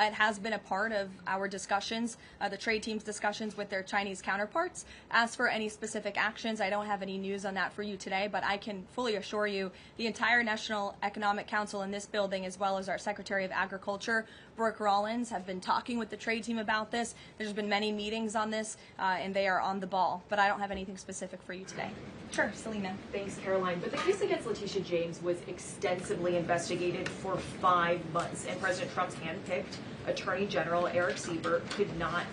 It has been a part of our discussions, the trade team's discussions with their Chinese counterparts. As for any specific actions, I don't have any news on that for you today, but I can fully assure you the entire National Economic Council in this building, as well as our Secretary of Agriculture, Brooke Rollins, have been talking with the trade team about this. There's been many meetings on this, and they are on the ball, but I don't have anything specific for you today. Sure, Selena. Thanks, Caroline. But the case against Letitia James was extensively investigated for 5 months, and President Trump's handpicked Attorney General Eric Siebert could not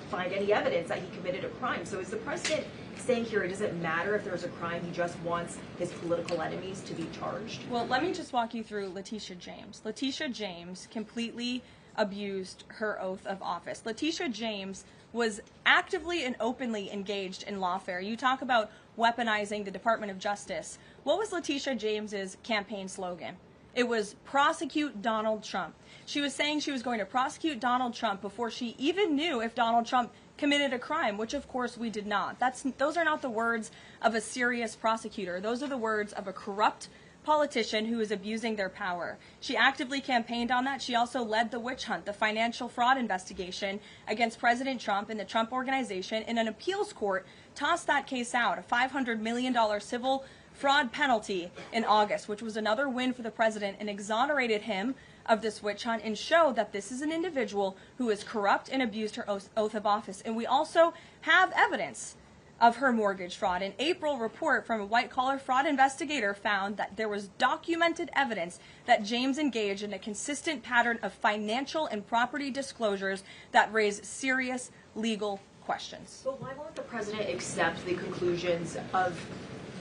find any evidence that he committed a crime. So is the president saying here it doesn't matter if there's a crime, he just wants his political enemies to be charged? Well, let me just walk you through Letitia James. Letitia James completely abused her oath of office. Letitia James was actively and openly engaged in lawfare. You talk about weaponizing the Department of Justice. What was Letitia James's campaign slogan? It was prosecute Donald Trump. She was saying she was going to prosecute Donald Trump before she even knew if Donald Trump committed a crime, which of course we did not. Those are not the words of a serious prosecutor. Those are the words of a corrupt politician who is abusing their power. She actively campaigned on that. She also led the witch hunt, the financial fraud investigation against President Trump and the Trump Organization, and an appeals court tossed that case out, a $500 million civil fraud penalty in August, which was another win for the president, and exonerated him of this witch hunt and showed that this is an individual who is corrupt and abused her oath of office. And we also have evidence of her mortgage fraud. An April report from a white-collar fraud investigator found that there was documented evidence that James engaged in a consistent pattern of financial and property disclosures that raise serious legal questions. But why won't the president accept the conclusions of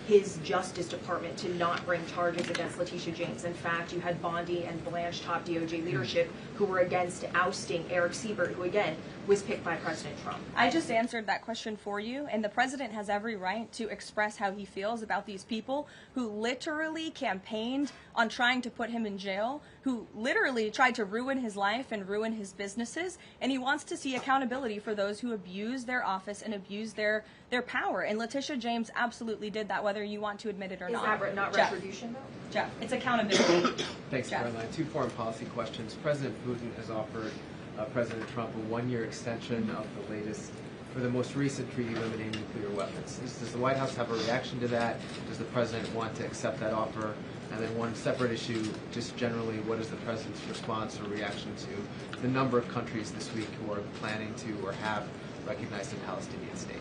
his Justice Department to not bring charges against Letitia James? In fact, you had Bondi and Blanche, top DOJ leadership, who were against ousting Eric Siebert, who again was picked by President Trump. I just answered that question for you, and the president has every right to express how he feels about these people who literally campaigned on trying to put him in jail, who literally tried to ruin his life and ruin his businesses, and he wants to see accountability for those who abuse their office and abuse their power. And Letitia James absolutely did that, whether you want to admit it or not. Is that not retribution, though? Jeff, it's accountability. Thanks, Caroline. 2 foreign policy questions. President Putin has offered President Trump a 1-year extension of the latest, for the most recent treaty limiting nuclear weapons. Does the White House have a reaction to that? Does the president want to accept that offer? And then one separate issue, just generally, what is the president's response or reaction to the number of countries this week who are planning to or have recognized a Palestinian state?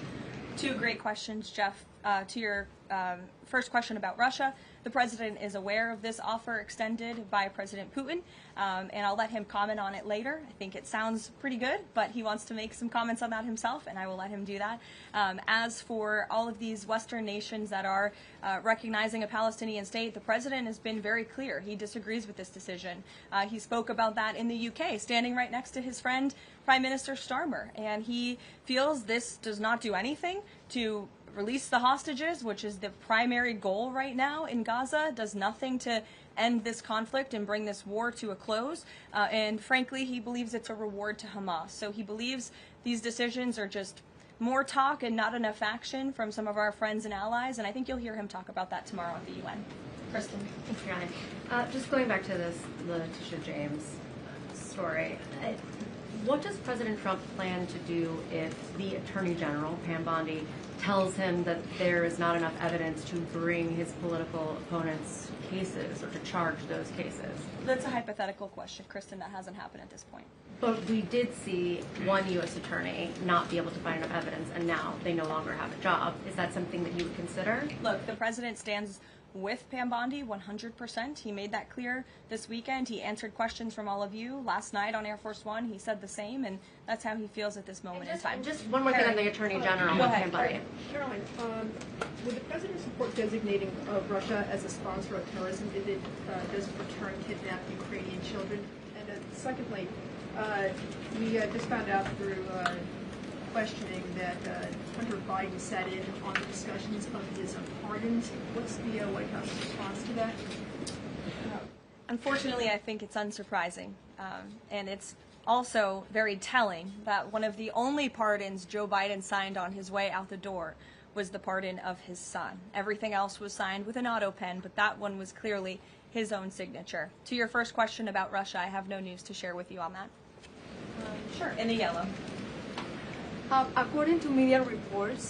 2 great questions, Jeff. To your first question about Russia, the president is aware of this offer extended by President Putin, and I'll let him comment on it later. I think it sounds pretty good, but he wants to make some comments on that himself, and I will let him do that. As for all of these Western nations that are recognizing a Palestinian state, the president has been very clear. He disagrees with this decision. He spoke about that in the UK, standing right next to his friend, Prime Minister Starmer, and he feels this does not do anything to release the hostages, which is the primary goal right now in Gaza, does nothing to end this conflict and bring this war to a close. And frankly, he believes it's a reward to Hamas. So he believes these decisions are just more talk and not enough action from some of our friends and allies. And I think you'll hear him talk about that tomorrow at the UN. Kristen. Thanks, Caroline. Just going back to this Letitia James story. What does President Trump plan to do if the Attorney General, Pam Bondi, tells him that there is not enough evidence to bring his political opponents' cases or to charge those cases? That's a hypothetical question, Kristen. That hasn't happened at this point. But we did see one U.S. attorney not be able to find enough evidence, and now they no longer have a job. Is that something that you would consider? Look, the president stands with Pam Bondi 100%. He made that clear this weekend. He answered questions from all of you last night on Air Force One. He said the same, and that's how he feels at this moment in time. Just one more thing on the Attorney General. Go ahead. Caroline, would the president support designating Russia as a sponsor of terrorism if it doesn't return kidnapped Ukrainian children? And secondly, we just found out through questioning that Hunter Biden sat in on the discussions of his pardons. What's the White House response to that? Unfortunately, I think it's unsurprising, and it's also very telling that one of the only pardons Joe Biden signed on his way out the door was the pardon of his son. Everything else was signed with an auto pen, but that one was clearly his own signature. To your first question about Russia, I have no news to share with you on that. Sure, in the yellow. According to media reports,